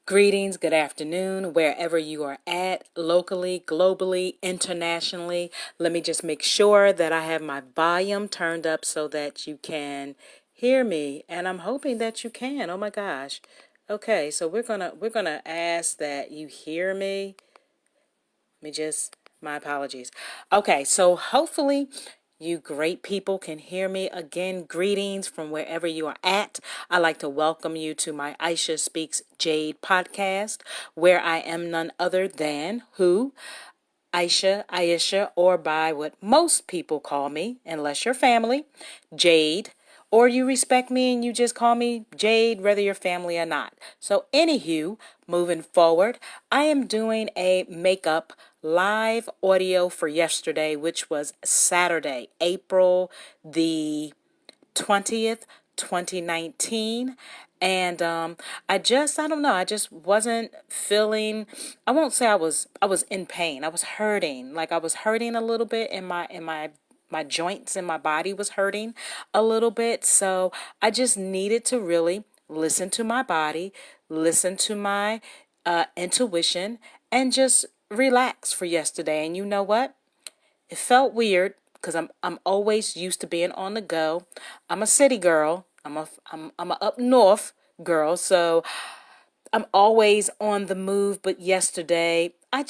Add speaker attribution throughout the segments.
Speaker 1: Greetings, good afternoon, wherever you are at, locally, globally, internationally. Let me just make sure that I have my volume turned up so that you can hear me, and I'm hoping that you can. Oh my gosh. Okay, so we're gonna ask that you hear me. My apologies. Okay, so hopefully you great people can hear me again. Greetings from wherever you are at. I'd like to welcome you to my Aisha Speaks Jade podcast, where I am none other than who? Aisha, or by what most people call me, unless you're family, Jade, or you respect me and you just call me Jade, whether you're family or not. So, anywho, moving forward, I am doing a makeup live audio for yesterday, which was Saturday, April the 20th, 2019. And I don't know, I just wasn't feeling, I won't say I was in pain. I was hurting. Like I was hurting a little bit in my joints and my body was hurting a little bit. So I just needed to really listen to my body, listen to my intuition, and just relax for yesterday. And you know what? It felt weird because I'm always used to being on the go. I'm a city girl. I'm a up north girl, so I'm always on the move. But yesterday, I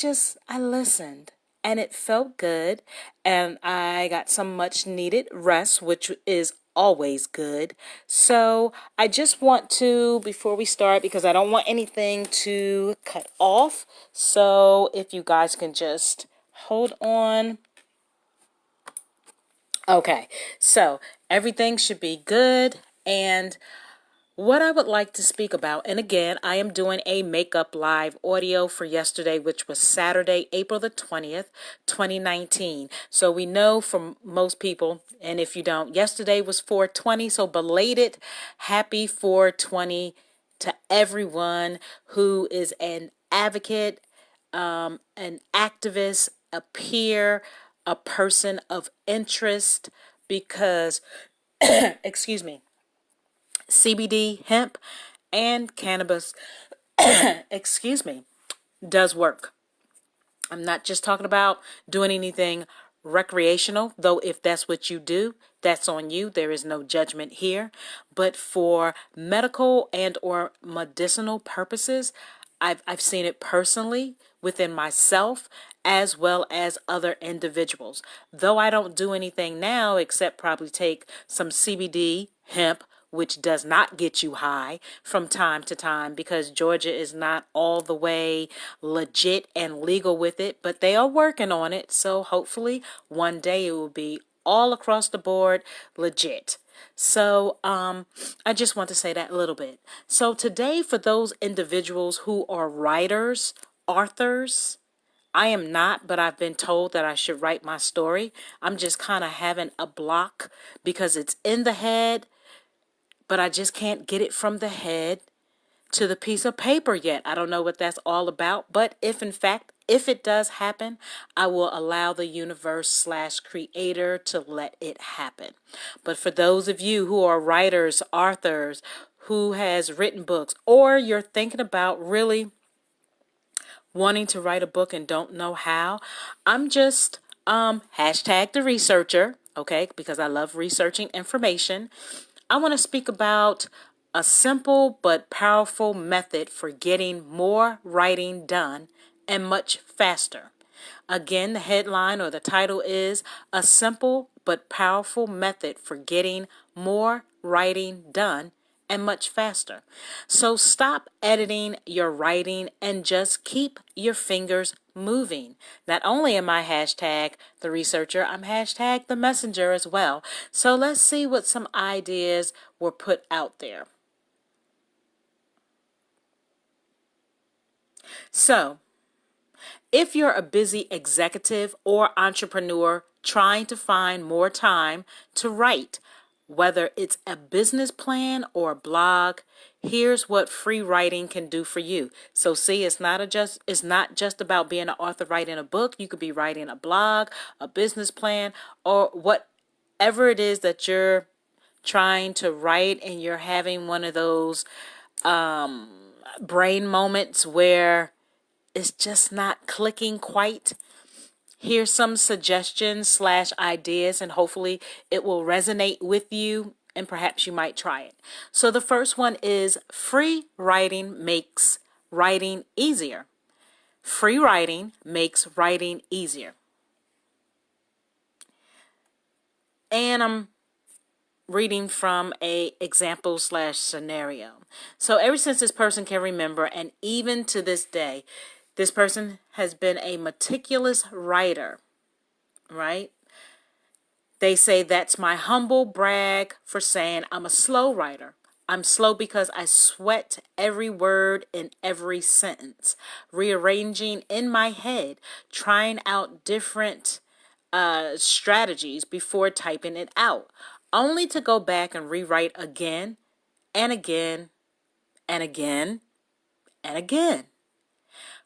Speaker 1: listened, and it felt good, and I got some much needed rest, which is always good. So I just want to, before we start, because I don't want anything to cut off. So if you guys can just hold on. Okay, so everything should be good. And what I would like to speak about, and again, I am doing a makeup live audio for yesterday, which was Saturday, April the 20th, 2019. So we know from most people, and if you don't, yesterday was 420, so belated happy 420 to everyone who is an advocate, an activist, a peer, a person of interest, because, excuse me, CBD, hemp, and cannabis, excuse me, does work. I'm not just talking about doing anything recreational, though if that's what you do, that's on you. There is no judgment here. But for medical and or medicinal purposes, I've seen it personally within myself as well as other individuals. Though I don't do anything now except probably take some CBD, hemp, which does not get you high from time to time because Georgia is not all the way legit and legal with it, but they are working on it. So hopefully one day it will be all across the board legit. So I just want to say that a little bit. So today, for those individuals who are writers, authors, I am not, but I've been told that I should write my story. I'm just kind of having a block because it's in the head, but I just can't get it from the head to the piece of paper yet. I don't know what that's all about, but if in fact, if it does happen, I will allow the universe slash creator to let it happen. But for those of you who are writers, authors, who has written books, or you're thinking about really wanting to write a book and don't know how, I'm just hashtag the researcher, okay, because I love researching information. I want to speak about a simple but powerful method for getting more writing done and much faster. Again, the headline or the title is A Simple but Powerful Method for Getting More Writing Done and Much Faster. So stop editing your writing and just keep your fingers moving. Not only am I hashtag the researcher, I'm hashtag the messenger as well. So let's see what some ideas were put out there. So, if you're a busy executive or entrepreneur trying to find more time to write, whether it's a business plan or a blog, here's what free writing can do for you. So see, it's not just about being an author writing a book. You could be writing a blog, a business plan, or whatever it is that you're trying to write, and you're having one of those brain moments where it's just not clicking quite, here's some suggestions slash ideas, and hopefully it will resonate with you and perhaps you might try it. So the first one is free writing makes writing easier. Free writing makes writing easier. And I'm reading from a example slash scenario. So ever since this person can remember, and even to this day, this person has been a meticulous writer, right? They say that's my humble brag for saying I'm a slow writer. I'm slow because I sweat every word in every sentence, rearranging in my head, trying out different strategies before typing it out, only to go back and rewrite again and again and again and again.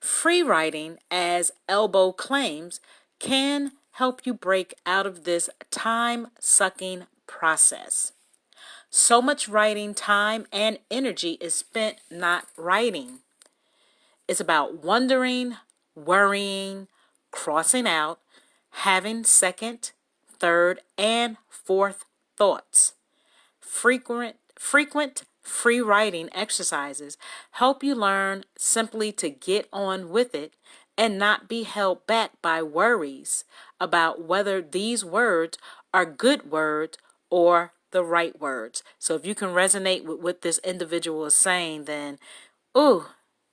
Speaker 1: Free writing, as Elbow claims, can help you break out of this time-sucking process. So much writing time and energy is spent not writing. It's about wondering, worrying, crossing out, having second, third, and fourth thoughts. Frequent free writing exercises help you learn simply to get on with it and not be held back by worries about whether these words are good words or the right words. So if you can resonate with what this individual is saying, then, ooh,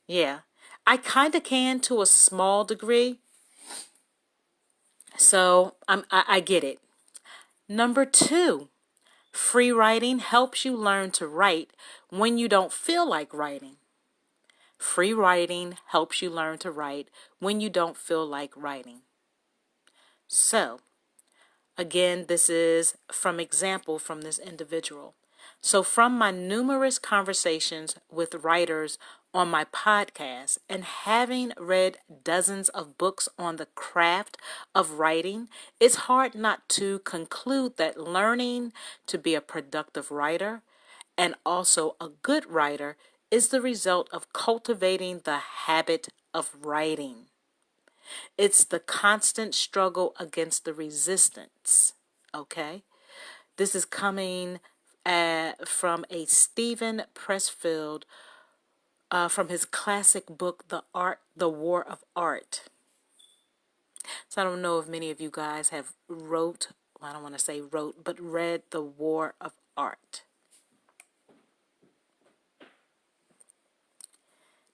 Speaker 1: yeah, I kind of can to a small degree. So I get it. Number 2. Free writing helps you learn to write when you don't feel like writing. Free writing helps you learn to write when you don't feel like writing. So, again, this is from example from this individual. So from my numerous conversations with writers on my podcast and having read dozens of books on the craft of writing, it's hard not to conclude that learning to be a productive writer and also a good writer is the result of cultivating the habit of writing. It's the constant struggle against the resistance, okay? This is coming from a Stephen Pressfield from his classic book, The War of Art. So I don't know if many of you guys have I don't want to say wrote, but read The War of Art.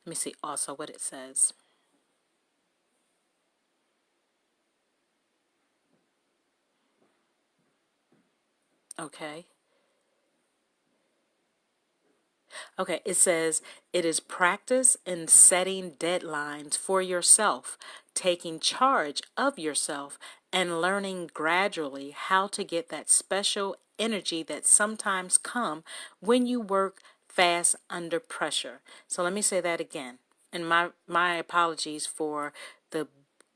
Speaker 1: Let me see also what it says. Okay. Okay, it says, it is practice in setting deadlines for yourself, taking charge of yourself, and learning gradually how to get that special energy that sometimes come when you work fast under pressure. So let me say that again. And my apologies for the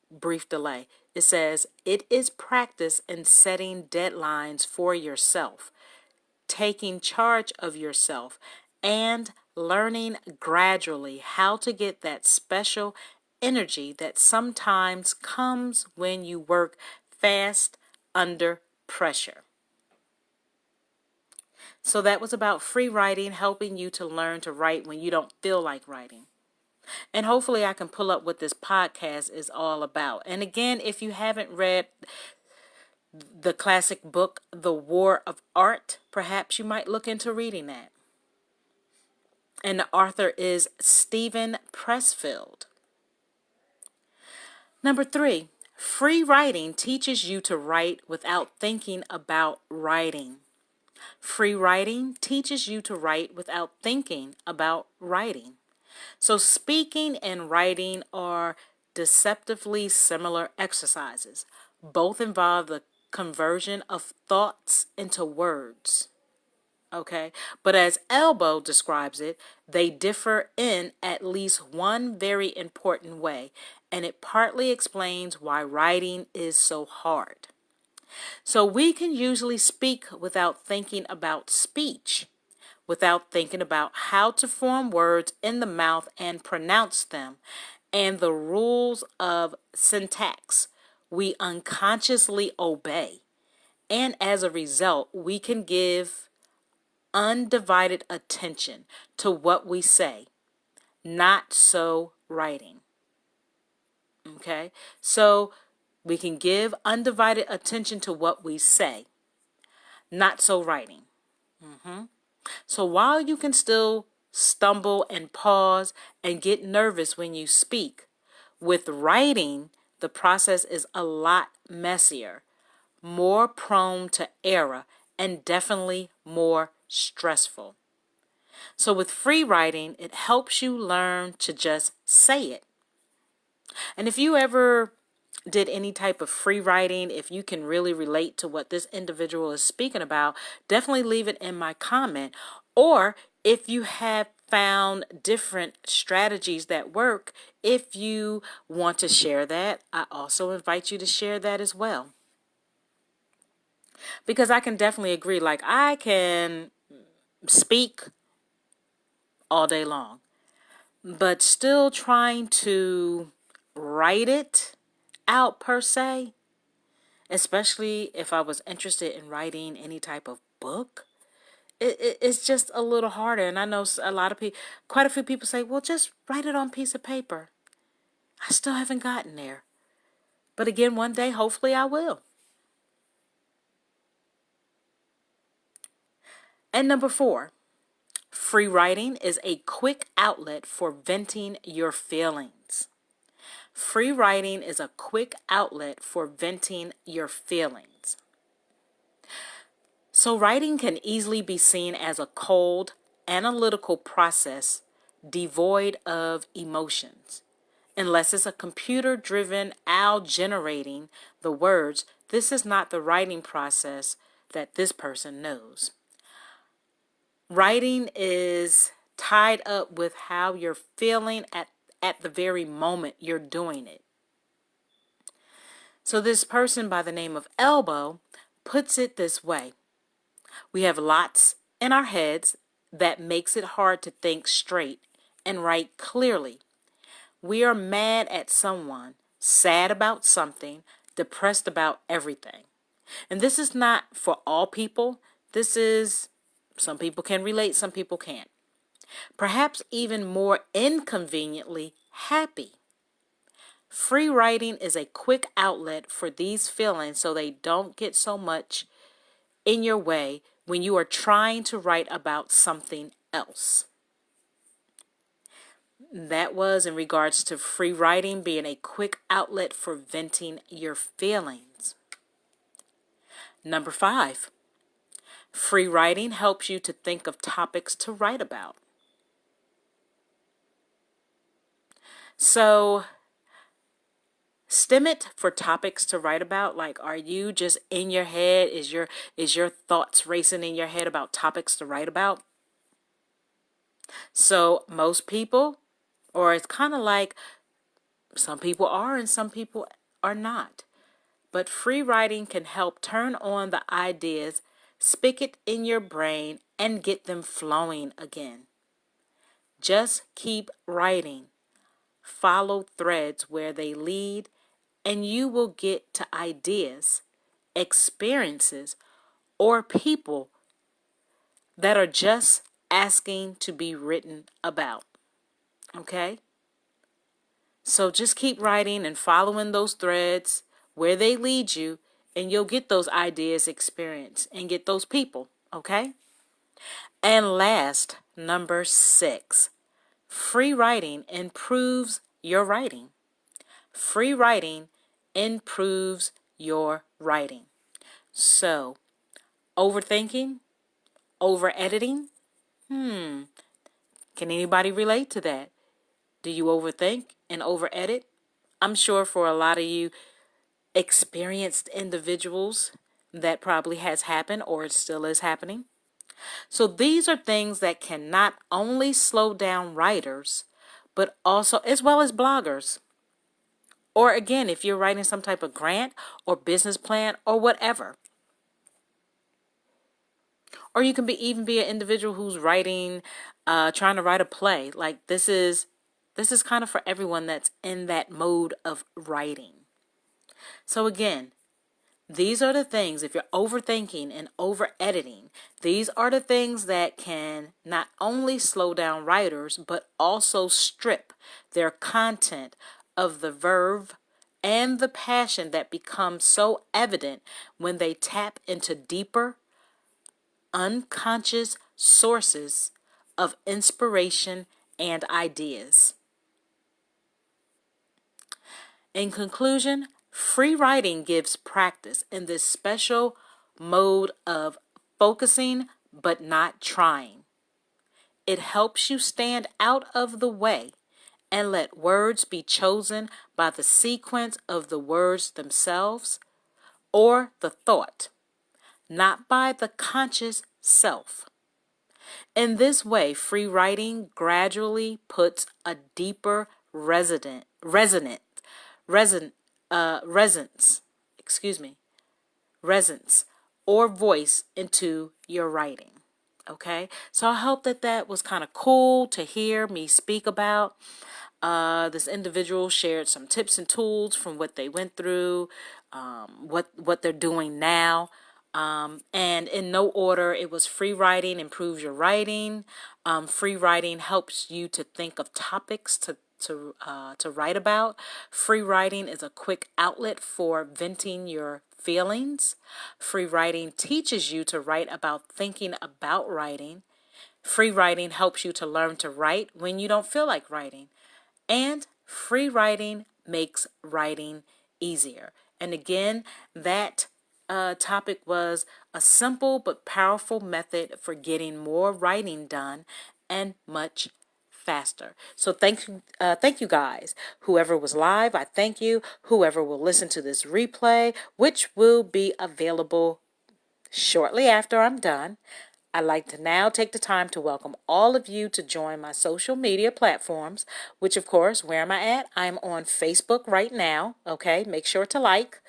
Speaker 1: brief delay. It says, it is practice in setting deadlines for yourself, taking charge of yourself, and learning gradually how to get that special energy that sometimes comes when you work fast under pressure. So that was about free writing, helping you to learn to write when you don't feel like writing. And hopefully I can pull up what this podcast is all about. And again, if you haven't read the classic book, The War of Art, perhaps you might look into reading that. And the author is Stephen Pressfield. Number 3, free writing teaches you to write without thinking about writing. Free writing teaches you to write without thinking about writing. So speaking and writing are deceptively similar exercises. Both involve the conversion of thoughts into words. Okay, but as Elbow describes it, they differ in at least one very important way, and it partly explains why writing is so hard. So we can usually speak without thinking about speech. without thinking about how to form words in the mouth and pronounce them, and the rules of syntax we unconsciously obey. And as a result, we can give undivided attention to what we say, not so writing. Okay? So we can give undivided attention to what we say, not so writing. So while you can still stumble and pause and get nervous when you speak, with writing, the process is a lot messier, more prone to error, and definitely more stressful. So with free writing, it helps you learn to just say it. And if you ever did any type of free writing, if you can really relate to what this individual is speaking about, definitely leave it in my comment. Or if you have found different strategies that work, if you want to share that, I also invite you to share that as well. Because I can definitely agree, like I can speak all day long, but still trying to write it out per se, especially if I was interested in writing any type of book, it's just a little harder. And I know a lot of people, quite a few people say, well, just write it on a piece of paper. I still haven't gotten there. But again, one day, hopefully I will. And number 4, free writing is a quick outlet for venting your feelings. Free writing is a quick outlet for venting your feelings. So writing can easily be seen as a cold, analytical process devoid of emotions. Unless it's a computer-driven owl generating the words, this is not the writing process that this person knows. Writing is tied up with how you're feeling at the very moment you're doing it. So this person by the name of Elbow puts it this way. We have lots in our heads that makes it hard to think straight and write clearly. We are mad at someone, sad about something, depressed about everything. And this is not for all people. This is, some people can relate, some people can't. Perhaps even more inconveniently happy. Free writing is a quick outlet for these feelings so they don't get so much in your way when you are trying to write about something else. That was in regards to free writing being a quick outlet for venting your feelings. Number 5, free writing helps you to think of topics to write about. So, stem it for topics to write about. Like, are you just in your head? Is your thoughts racing in your head about topics to write about? So most people, or it's kind of like some people are and some people are not. But free writing can help turn on the ideas, spigot in your brain, and get them flowing again. Just keep writing. Follow threads where they lead, and you will get to ideas, experiences, or people that are just asking to be written about. Okay? So just keep writing and following those threads where they lead you, and you'll get those ideas, experience, and get those people. Okay? And last, number 6, free writing improves your writing. Free writing improves your writing. So, overthinking, over editing, can anybody relate to that? Do you overthink and over edit? I'm sure for a lot of you experienced individuals that probably has happened or it still is happening. So these are things that can not only slow down writers, but also as well as bloggers. Or again, if you're writing some type of grant or business plan or whatever. Or you can even be an individual who's writing, trying to write a play. Like this is kind of for everyone that's in that mode of writing. So again, these are the things, if you're overthinking and over editing, these are the things that can not only slow down writers, but also strip their content of the verve and the passion that becomes so evident when they tap into deeper, unconscious sources of inspiration and ideas. In conclusion, free writing gives practice in this special mode of focusing but not trying. It helps you stand out of the way and let words be chosen by the sequence of the words themselves or the thought, not by the conscious self. In this way, free writing gradually puts a deeper resonance, resonance or voice into your writing. Okay, so I hope that was kind of cool to hear me speak about. This individual shared some tips and tools from what they went through, what they're doing now. And in no order, it was free writing improves your writing. Free writing helps you to think of topics to write about. Free writing is a quick outlet for venting your feelings. Free writing teaches you to write about thinking about writing. Free writing helps you to learn to write when you don't feel like writing. And free writing makes writing easier. And again, that topic was a simple but powerful method for getting more writing done and much faster. So thank you guys. Whoever was live, I thank you. Whoever will listen to this replay, which will be available shortly after I'm done, I'd like to now take the time to welcome all of you to join my social media platforms, which of course, where am I at? I'm on Facebook right now, okay? Make sure to like.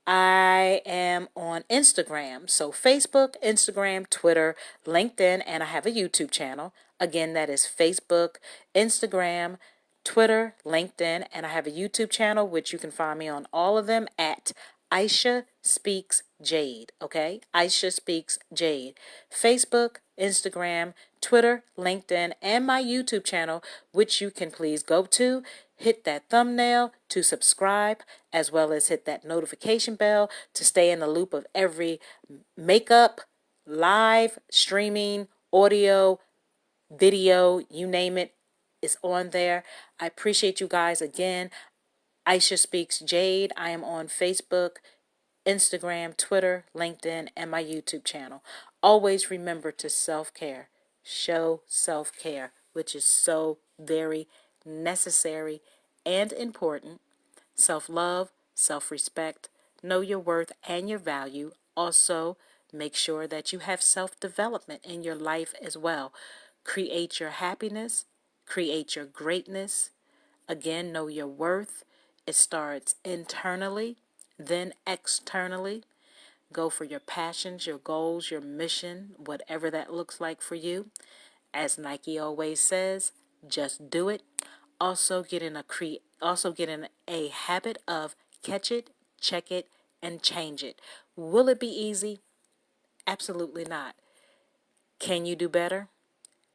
Speaker 1: I am on Instagram, so Facebook, Instagram, Twitter, LinkedIn, and I have a YouTube channel. Again, that is Facebook, Instagram, Twitter, LinkedIn, and I have a YouTube channel, which you can find me on all of them at Aisha Speaks Jade, okay? Aisha Speaks Jade. Facebook, Instagram, Twitter, LinkedIn, and my YouTube channel, which you can please go to, hit that thumbnail to subscribe, as well as hit that notification bell to stay in the loop of every makeup, live, streaming, audio, video, you name it, is on there. I appreciate you guys again. Aisha Speaks Jade. I am on Facebook, Instagram, Twitter, LinkedIn, and my YouTube channel. Always remember to self-care. Show self-care, which is so very necessary and important. Self-love, self-respect, know your worth and your value. Also, make sure that you have self-development in your life as well. Create your happiness, create your greatness. Again, know your worth. It starts internally, then externally. Go for your passions, your goals, your mission, whatever that looks like for you. As Nike always says, just do it. Also get in a habit of catch it, check it, and change it. Will it be easy? Absolutely not. Can you do better?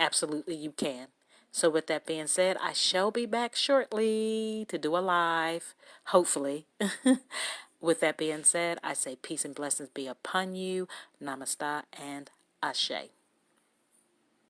Speaker 1: Absolutely you can. So with that being said, I shall be back shortly to do a live, hopefully. With that being said, I say peace and blessings be upon you. Namaste and Ashe.